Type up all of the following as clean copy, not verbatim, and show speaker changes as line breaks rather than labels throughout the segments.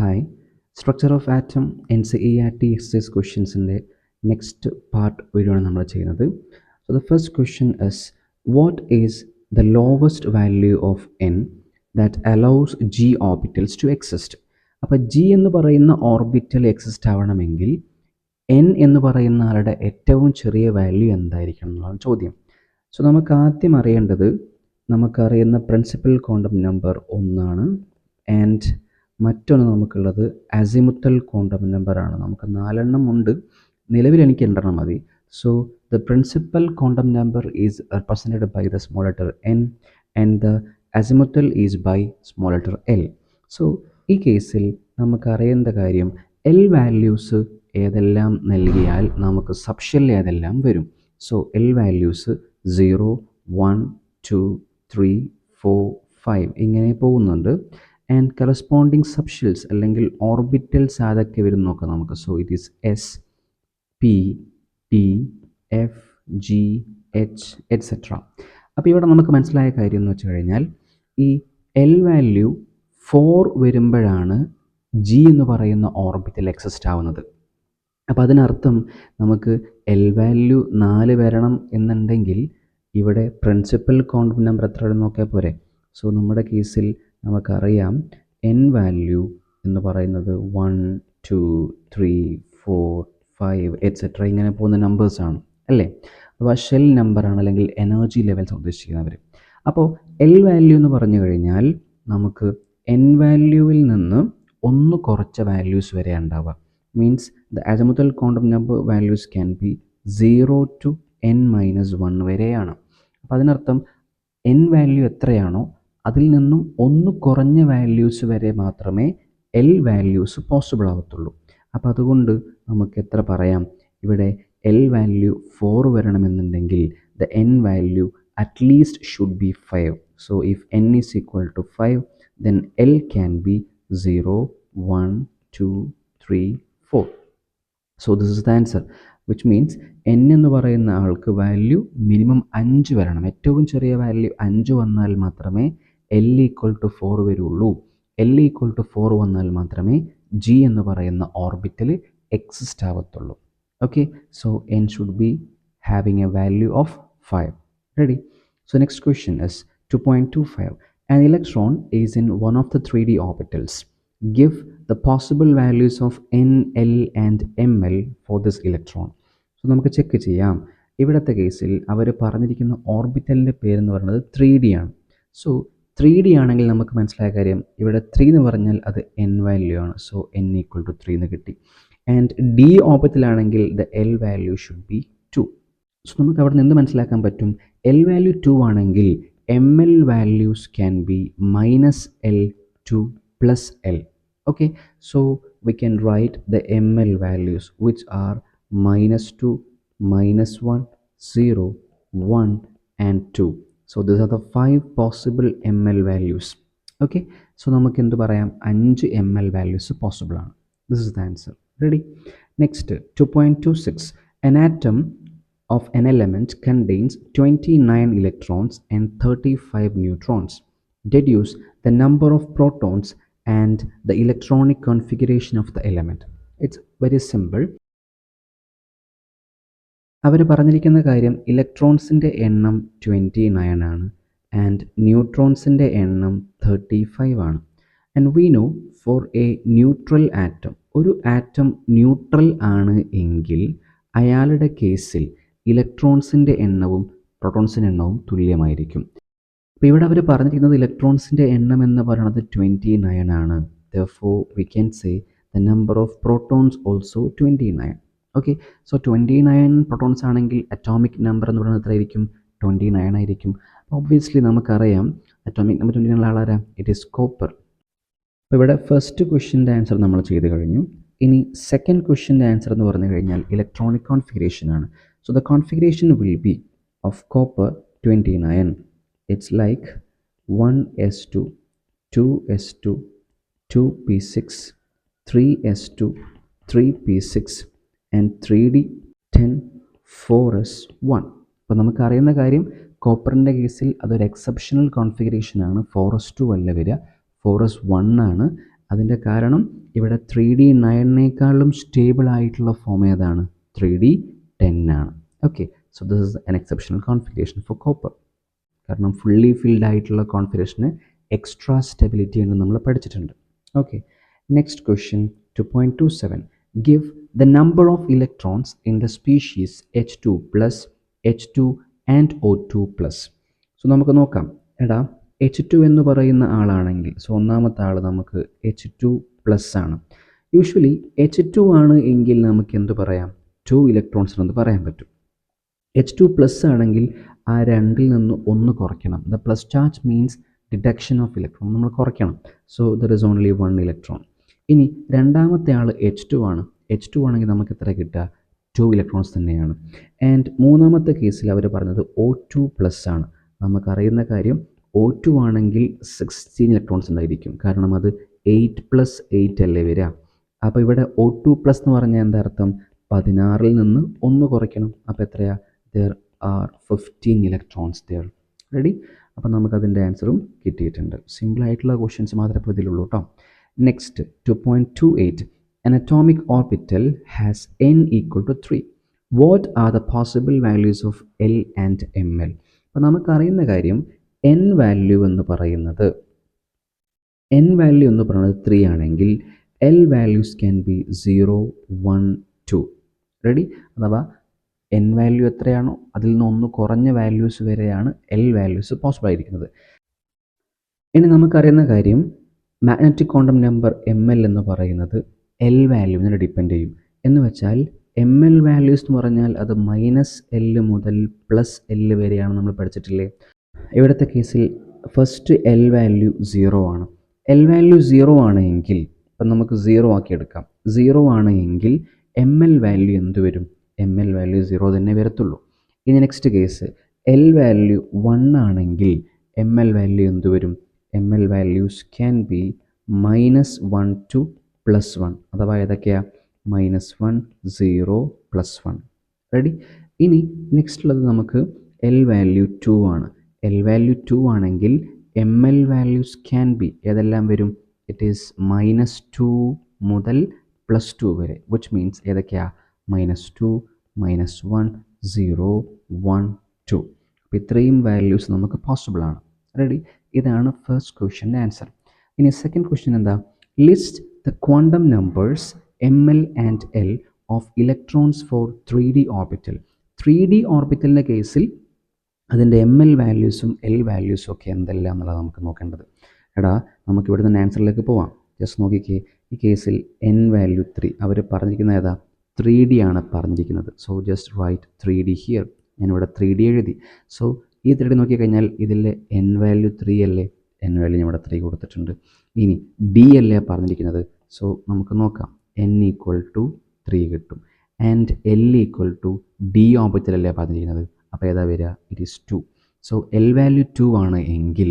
Hi, Structure of Atom NCERT exercise questions in the next part video നമ്മൾ ചെയ്യുന്നത്. So the first question is, what is the lowest value of n that allows g orbitals to exist? അപ്പോൾ g എന്ന് പറയുന്ന orbital exist ആവണമെങ്കിൽ n എന്ന് പറയുന്ന ആളുടെ ഏറ്റവും ചെറിയ വാല്യൂ എന്തായിരിക്കണം എന്നാണ് ചോദ്യം. സോ നമുക്ക് ആദ്യം അറിയേണ്ടത്, നമുക്കറിയുന്ന പ്രിൻസിപ്പൽ ക്വാണ്ടം നമ്പർ 1 ആണ്. ആൻഡ് മറ്റൊന്ന് നമുക്കുള്ളത് അസിമുത്തൽ ക്വാണ്ടം നമ്പറാണ്. നമുക്ക് 4 എണ്ണം ഉണ്ട്, നിലവിൽ എനിക്ക് 2 എണ്ണം മതി. So the principal quantum number is represented by the small letter n and the azimuthal is by small letter l. സോ ഈ കേസിൽ നമുക്കറിയേണ്ട കാര്യം, l വാല്യൂസ് ഏതെല്ലാം നൽകിയാൽ നമുക്ക് സബ്ഷെൽ ഏതെല്ലാം വരും. സോ l വാല്യൂസ് 0, 1, 2, 3, 4, 5 ഇങ്ങനെ പോകുന്നുണ്ട്. ആൻഡ് കറസ്പോണ്ടിങ് സബ്ഷെൽസ് അല്ലെങ്കിൽ ഓർബിറ്റൽസ് അതൊക്കെ വരും നോക്കാം നമുക്ക്. So it is S, P, T, F, G, H et cetera. അപ്പോൾ ഇവിടെ നമുക്ക് മനസ്സിലായ കാര്യം എന്ന് വെച്ച് കഴിഞ്ഞാൽ, ഈ എൽ വാല്യൂ 4 വരുമ്പോഴാണ് ജി എന്ന് പറയുന്ന ഓർബിറ്റൽ എക്സിസ്റ്റ് ആവുന്നത്. അപ്പോൾ അതിനർത്ഥം നമുക്ക് എൽ വാല്യൂ 4 വരണം എന്നുണ്ടെങ്കിൽ ഇവിടെ പ്രിൻസിപ്പൽ ക്വാണ്ടം നമ്പർ എത്ര നോക്കിയാൽ പോരെ. സോ നമ്മുടെ കേസിൽ നമുക്കറിയാം എൻ വാല്യൂ എന്ന് പറയുന്നത് 1, 2, 3, 4, 5 എറ്റ്സെട്ര ഇങ്ങനെ പോകുന്ന നമ്പേഴ്സാണ് അല്ലേ. അപ്പോൾ ഷെൽ നമ്പറാണ് അല്ലെങ്കിൽ എനർജി ലെവൽസ് ഉദ്ദേശിക്കുന്നവർ. അപ്പോൾ എൽ വാല്യൂ എന്ന് പറഞ്ഞു കഴിഞ്ഞാൽ നമുക്ക് എൻ വാല്യൂവിൽ നിന്ന് 1 കുറച്ച വാല്യൂസ് വരെ ഉണ്ടാവുക. Means the azimuthal quantum number values can be 0 to n-1 വരെയാണ്. അപ്പോൾ അതിനർത്ഥം എൻ വാല്യൂ എത്രയാണോ അതിൽ നിന്നും 1 കുറഞ്ഞ വാല്യൂസ് വരെ മാത്രമേ എൽ വാല്യൂസ് പോസിബിൾ ആവത്തുള്ളൂ. അപ്പോൾ അതുകൊണ്ട് നമുക്ക് എത്ര പറയാം, ഇവിടെ എൽ വാല്യൂ 4 വരണമെന്നുണ്ടെങ്കിൽ the N value at least should be 5. So if n is equal to 5 then L can be 0, 1, 2, 3, 4. So this is the answer, which means n എന്ന് പറയുന്ന ആൾക്ക് വാല്യൂ മിനിമം 5 വരണം. ഏറ്റവും ചെറിയ വാല്യൂ 5 വന്നാൽ മാത്രമേ l ഈക്വൽ ടു 4 വരുള്ളൂ. l ഈക്വൽ ടു 4 വന്നാൽ മാത്രമേ g എന്ന് പറയുന്ന ഓർബിറ്റൽ എക്സിസ്റ്റ് ആവത്തുള്ളൂ. Okay, so n should be having a value of 5. Ready? So next question is 2.25. An electron is in one of the 3D orbitals. Give the possible values of n, l and ml for this electron. So നമുക്ക് check ചെയ്യാം. ഇവിടുത്തെ കേസിൽ അവർ പറഞ്ഞിരിക്കുന്ന ഓർബിറ്റലിൻ്റെ പേരെന്ന് പറയുന്നത് 3D ആണ്. So 3D ആണെങ്കിൽ നമുക്ക് മനസ്സിലായ കാര്യം, ഇവിടെ 3 എന്ന് പറഞ്ഞാൽ അത് n വാല്യൂ ആണ്. സോ n ഈക്വൽ ടു 3 എന്ന് കിട്ടി. ആൻഡ് ഡി ഓർബിറ്റലാണെങ്കിൽ the L value should be 2. So നമുക്ക് അവിടെ നിന്ന് മനസ്സിലാക്കാൻ പറ്റും, എൽ വാല്യൂ 2 ആണെങ്കിൽ ml values can be -l to +l. Okay, so we can write the ml values which are -2, -1, 0, 1 and 2. So these are the 5 possible ml values. Okay, so നമുക്ക് എന്ത് പറയാം, 5 ml values possible ആണ്. This is the answer. Ready? Next, 2.26. An atom of an element contains 29 electrons and 35 neutrons. Deduce the number of protons and the electronic configuration of the element. It's very simple. അവർ പറഞ്ഞിരിക്കുന്ന കാര്യം, ഇലക്ട്രോൺസിൻ്റെ എണ്ണം 29 ആണ് and ന്യൂട്രോൺസിൻ്റെ എണ്ണം 35 ആണ്. And we know for a neutral atom, ഒരു atom neutral ആണ് എങ്കിൽ അയാളുടെ കേസിൽ ഇലക്ട്രോൺസിൻ്റെ എണ്ണവും പ്രോട്ടോൺസിൻ്റെ എണ്ണവും തുല്യമായിരിക്കും. അപ്പോൾ ഇവിടെ അവർ പറഞ്ഞിരിക്കുന്നത് ഇലക്ട്രോൺസിൻ്റെ എണ്ണം എന്ന് പറയുന്നത് 29 ആണ്. Therefore we can say the number of protons also 29. Okay, so 29 protons ആണെങ്കിൽ അറ്റോമിക് നമ്പർ എന്ന് പറയുന്നത് എത്രയായിരിക്കും, 29 ആയിരിക്കും. ഒബ്വിയസ്ലി നമുക്കറിയാം അറ്റോമിക് നമ്പർ 29 ആളാരാ, ഇറ്റ് ഈസ് കോപ്പർ. അപ്പോൾ ഇവിടെ ഫസ്റ്റ് ക്വസ്റ്റ്യൻ്റെ ആൻസർ നമ്മൾ ചെയ്ത് കഴിഞ്ഞു. ഇനി സെക്കൻഡ് ക്വസ്റ്റ്യൻ്റെ ആൻസർ എന്ന് പറഞ്ഞു കഴിഞ്ഞാൽ ഇലക്ട്രോണിക് കോൺഫിഗറേഷൻ ആണ്. So the configuration will be of copper 29. It's like 1s2, 2s2, 2p6, 3s2, 3p6 and 3d10, 4s1. അപ്പോൾ നമുക്കറിയുന്ന കാര്യം, കോപ്പറിൻ്റെ കേസിൽ അതൊരു എക്സെപ്ഷണൽ കോൺഫിഗറേഷൻ ആണ്. 4s2 അല്ല വരിക, 4s1 ആണ്. അതിൻ്റെ കാരണം ഇവിടെ 3D9 സ്റ്റേബിൾ ആയിട്ടുള്ള ഫോം ഏതാണ്? 3D10 ആണ്. Okay, so this is an exceptional configuration for copper. കാരണം ഫുള്ളി ഫിൽഡ് ആയിട്ടുള്ള കോൺഫിഗറേഷന് എക്സ്ട്രാ സ്റ്റെബിലിറ്റി എന്ന് നമ്മൾ പഠിച്ചിട്ടുണ്ട്. Okay, next question 2.27. Give the number of electrons in the species H2+, H2 and O2+. So നമുക്ക് നോക്കാം. എടാ, H2 എന്ന് പറയുന്ന ആളാണെങ്കിൽ, സോ ഒന്നാമത്തെ ആൾ നമുക്ക് H2+ ആണ്. യൂഷ്വലി H2 ആണ് എങ്കിൽ നമുക്ക് എന്ത് പറയാം? 2 ഇലക്ട്രോൺസ് എന്ന് പറയാൻ പറ്റും. H2+ ആണെങ്കിൽ ആ രണ്ടിൽ നിന്ന് ഒന്ന് കുറയ്ക്കണം. The plus charge means deduction of electron, നമ്മൾ കുറയ്ക്കണം. So there is only 1 electron. ഇനി രണ്ടാമത്തെ ആൾ H2 ആണ്. H2 ആണെങ്കിൽ നമുക്ക് എത്ര കിട്ടുക? 2 ഇലക്ട്രോൺസ് തന്നെയാണ്. ആൻഡ് മൂന്നാമത്തെ കേസിൽ അവർ പറഞ്ഞത് O2+ ആണ്. നമുക്കറിയുന്ന കാര്യം O2 ആണെങ്കിൽ 16 ഇലക്ട്രോൺസ് ഉണ്ടായിരിക്കും. കാരണം അത് 8+8 അല്ലേ വരിക. അപ്പോൾ ഇവിടെ O2+ എന്ന് പറഞ്ഞാൽ എന്താ അർത്ഥം? 16ൽ നിന്ന് ഒന്ന് കുറയ്ക്കണം. അപ്പോൾ എത്രയാ? there are 15 electrons there. Ready? അപ്പോൾ നമുക്കതിൻ്റെ ആൻസറും കിട്ടിയിട്ടുണ്ട്. സിമ്പിളായിട്ടുള്ള ക്വസ്റ്റ്യൻസ് മാത്രമേ ഇപ്പോൾ ഇതിലുള്ളൂ കേട്ടോ. Next 2.28. An atomic orbital has n equal to 3. What are the possible values of L and ml? അപ്പോൾ നമുക്കറിയുന്ന കാര്യം n വാല്യൂ എന്ന് പറയുന്നത് 3 ആണെങ്കിൽ L values can be 0, 1, 2. Ready? അഥവാ n വാല്യൂ എത്രയാണോ അതിൽ നിന്ന് ഒന്ന് കുറഞ്ഞ വാല്യൂസ് വരെയാണ് L വാല്യൂസ് പോസിബിൾ ആയിരിക്കുന്നത്. ഇനി നമുക്കറിയുന്ന കാര്യം മാഗ്നറ്റിക് ക്വാണ്ടം നമ്പർ ml എന്ന് പറയുന്നത് L വാല്യൂവിനെ ഡിപ്പെൻഡ് ചെയ്യും. എന്ന് വെച്ചാൽ ml വാല്യൂസ് എന്ന് പറഞ്ഞാൽ അത് -L മുതൽ +L വരെയാണ് നമ്മൾ പഠിച്ചിട്ടില്ലേ? ഇവിടുത്തെ കേസിൽ ഫസ്റ്റ് L വാല്യൂ 0 ആണ്. L വാല്യൂ 0 ആണ് എങ്കിൽ ഇപ്പം നമുക്ക് 0 ആക്കി എടുക്കാം. 0 ആണ് എങ്കിൽ ml വാല്യൂ എന്ത് വരും? ml വാല്യൂ 0 തന്നെ വരത്തുള്ളൂ. ഇനി നെക്സ്റ്റ് കേസ് L വാല്യൂ 1 ആണെങ്കിൽ ml വാല്യൂ എന്ത് വരും? ml values can be -1 to +1. അഥവാ ഏതൊക്കെയാ? -1, 0, +1. റെഡി? ഇനി നെക്സ്റ്റ് ഉള്ളത് നമുക്ക് L വാല്യൂ 2 ആണ്. L വാല്യൂ 2 ആണെങ്കിൽ ml വാല്യൂസ് ക്യാൻ ബി ഏതെല്ലാം വരും? ഇറ്റ് ഈസ് -2 മുതൽ +2 വരെ, വിച്ച് മീൻസ് ഏതൊക്കെയാ? -2, -1, 0, 1, 2. അപ്പോൾ ഇത്രയും വാല്യൂസ് നമുക്ക് പോസിബിൾ ആണ്. റെഡി? ഇതാണ് ഫസ്റ്റ് ക്വസ്റ്റ്യൻ്റെ ആൻസർ. ഇനി സെക്കൻഡ് ക്വസ്റ്റ്യൻ എന്താ? List the quantum numbers ml and L of electrons for 3D orbital. 3D ഓർബിറ്റലിൻ്റെ കേസിൽ അതിൻ്റെ ml വാല്യൂസും L വാല്യൂസും ഒക്കെ എന്തെല്ലാം എന്നുള്ളത് നമുക്ക് നോക്കേണ്ടത്. എടാ, നമുക്ക് ഇവിടെ നിന്ന് ആൻസറിലേക്ക് പോവാം. ജസ്റ്റ് നോക്കിക്കേ. ഈ കേസിൽ n വാല്യൂ 3, അവർ പറഞ്ഞിരിക്കുന്നത് ഏതാ? 3D ആണ് പറഞ്ഞിരിക്കുന്നത്. So just write 3D here. ഞാനിവിടെ 3D എഴുതി. സോ ഈ 3D നോക്കിക്കഴിഞ്ഞാൽ ഇതിൽ n വാല്യൂ 3 അല്ലേ? n വാല്യൂ ഞാൻ ഇവിടെ 3 കൊടുത്തിട്ടുണ്ട്. ഇനി D അല്ലേ പറഞ്ഞിരിക്കുന്നത്? സോ നമുക്ക് നോക്കാം. n = 3 കിട്ടും. ആൻഡ് L = D ഓർബിറ്റൽ അല്ലേ പറഞ്ഞിരിക്കുന്നത്? അപ്പോൾ ഏതാ വരിക? It is 2. So L value 2 ആണ് എങ്കിൽ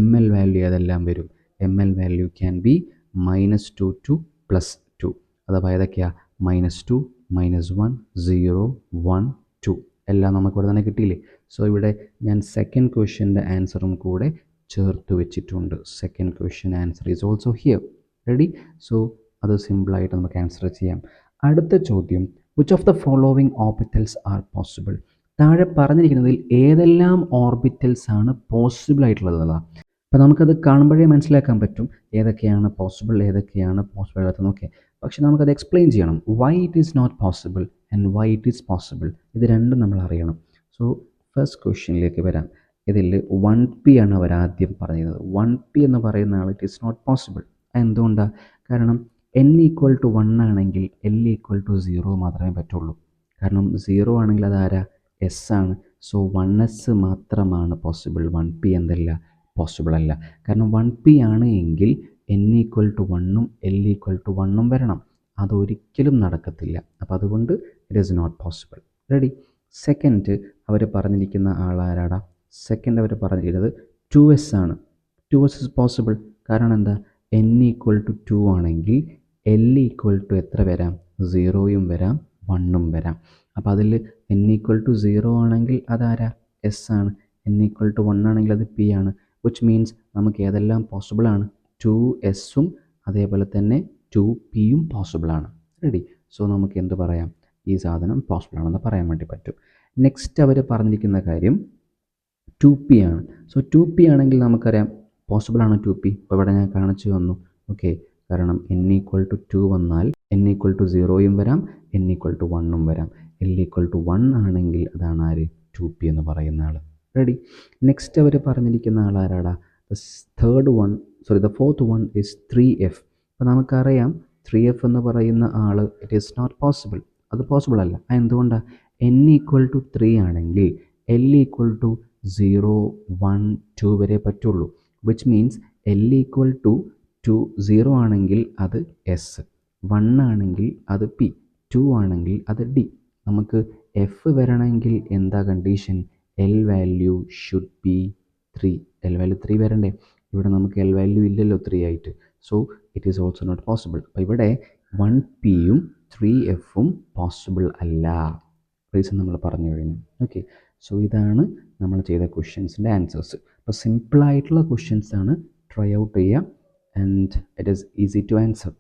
ml വാല്യൂ ഏതെല്ലാം വരും? ml value can be -2 to +2. അഥവാ ഏതൊക്കെയാ? -2, -1, 0, 1, 2 എല്ലാം നമുക്കിവിടെ തന്നെ കിട്ടിയില്ലേ? സോ ഇവിടെ ഞാൻ സെക്കൻഡ് ക്വസ്റ്റ്യൻ്റെ ആൻസറും കൂടെ ചേർത്ത് വെച്ചിട്ടുണ്ട്. Second question answer is also here. Ready? So അത് സിമ്പിളായിട്ട് നമുക്ക് ആൻസർ ചെയ്യാം. അടുത്ത ചോദ്യം, which of the following orbitals R possible? താഴെ പറഞ്ഞിരിക്കുന്നതിൽ ഏതെല്ലാം ഓർബിറ്റൽസ് ആണ് പോസിബിൾ ആയിട്ടുള്ളതാണ്. അപ്പോൾ നമുക്കത് കാണുമ്പോഴേ മനസ്സിലാക്കാൻ പറ്റും ഏതൊക്കെയാണ് പോസിബിൾ, ഏതൊക്കെയാണ് പോസിബിൾ അല്ലാത്തത്. ഓക്കെ, പക്ഷെ നമുക്കത് എക്സ്പ്ലെയിൻ ചെയ്യണം. Why it is not possible and why it is possible. ഇത് രണ്ടും നമ്മൾ അറിയണം. സോ ഫസ്റ്റ് ക്വസ്റ്റ്യനിലേക്ക് വരാം. ഇതിൽ 1p ആണ് അവർ ആദ്യം പറഞ്ഞത്. 1p എന്ന് പറയുന്ന ആൾ ഇറ്റ് ഈസ് നോട്ട് പോസിബിൾ. എന്തുകൊണ്ടാണ്? കാരണം n = 1 ആണെങ്കിൽ L = 0 മാത്രമേ പറ്റുള്ളൂ. കാരണം 0 ആണെങ്കിൽ അതാരാ? S ആണ്. സോ 1s മാത്രമാണ് പോസിബിൾ. 1p എന്തല്ല? പോസിബിൾ അല്ല. കാരണം 1p ആണ് എങ്കിൽ n = 1ഉം L = 1ഉം വരണം. അതൊരിക്കലും നടക്കത്തില്ല. അപ്പോൾ അതുകൊണ്ട് it is not possible. Ready? Second അവർ പറഞ്ഞിരിക്കുന്ന ആളാരാടാ? സെക്കൻഡ് അവർ പറഞ്ഞിരിക്കുന്നത് 2s ആണ്. 2s is possible. കാരണം എന്താ? n = 2 ആണെങ്കിൽ L = എത്ര വരാം? 0ഉം വരാം, 1ഉം വരാം. അപ്പോൾ അതിൽ n = 0 ആണെങ്കിൽ അതാരാ? S ആണ്. n = 1 ആണെങ്കിൽ അത് p ആണ്. വിച്ച് മീൻസ് നമുക്ക് ഏതെല്ലാം പോസിബിളാണ്? 2sഉം അതേപോലെ തന്നെ 2p പോസിബിളാണ്. റെഡി. സോ നമുക്ക് എന്ത് പറയാം, ഈ സാധനം പോസിബിളാണെന്ന് പറയാൻ വേണ്ടി പറ്റും. നെക്സ്റ്റ് അവർ പറഞ്ഞിരിക്കുന്ന കാര്യം 2p ആണ്. സോ 2p ആണെങ്കിൽ നമുക്കറിയാം പോസിബിളാണ് 2p. ഇപ്പോൾ ഇവിടെ ഞാൻ കാണിച്ചു തന്നു. ഓക്കെ, കാരണം n=2 വന്നാൽ n=0 വരാം, n=1 വരാം. l=1 ആണെങ്കിൽ അതാണ് ആര്, 2p എന്ന് പറയുന്ന ആൾ. റെഡി. നെക്സ്റ്റ് അവർ പറഞ്ഞിരിക്കുന്ന ആൾ ആരാടാ, the fourth one is 3f. അപ്പോൾ നമുക്കറിയാം 3f എന്ന് പറയുന്ന ആൾ ഇറ്റ് ഈസ് നോട്ട് പോസിബിൾ. അത് പോസിബിൾ അല്ല. എന്തുകൊണ്ടാണ്? n=3 ആണെങ്കിൽ l=0, 1, 2 വരെ പറ്റുള്ളൂ. വിച്ച് മീൻസ് l=0 ആണെങ്കിൽ അത് s, 1 ആണെങ്കിൽ അത് p, 2 ആണെങ്കിൽ അത് d. നമുക്ക് f വരണമെങ്കിൽ എന്താ condition? l value should be 3. l value 3 വരണ്ടേ? ഇവിടെ നമുക്ക് l വാല്യൂ ഇല്ലല്ലോ 3 ആയിട്ട്. So it is also not possible. അപ്പോൾ ഇവിടെ 1pയും 3fഉം പോസിബിൾ അല്ല. റീസൺ നമ്മൾ പറഞ്ഞു കഴിഞ്ഞു. ഓക്കെ, സോ ഇതാണ് നമ്മൾ ചെയ്ത ക്വസ്റ്റ്യൻസിൻ്റെ ആൻസേഴ്സ്. അപ്പോൾ സിമ്പിളായിട്ടുള്ള ക്വസ്റ്റ്യൻസാണ്, ട്രൈ ഔട്ട് ചെയ്യുക and it is easy to answer.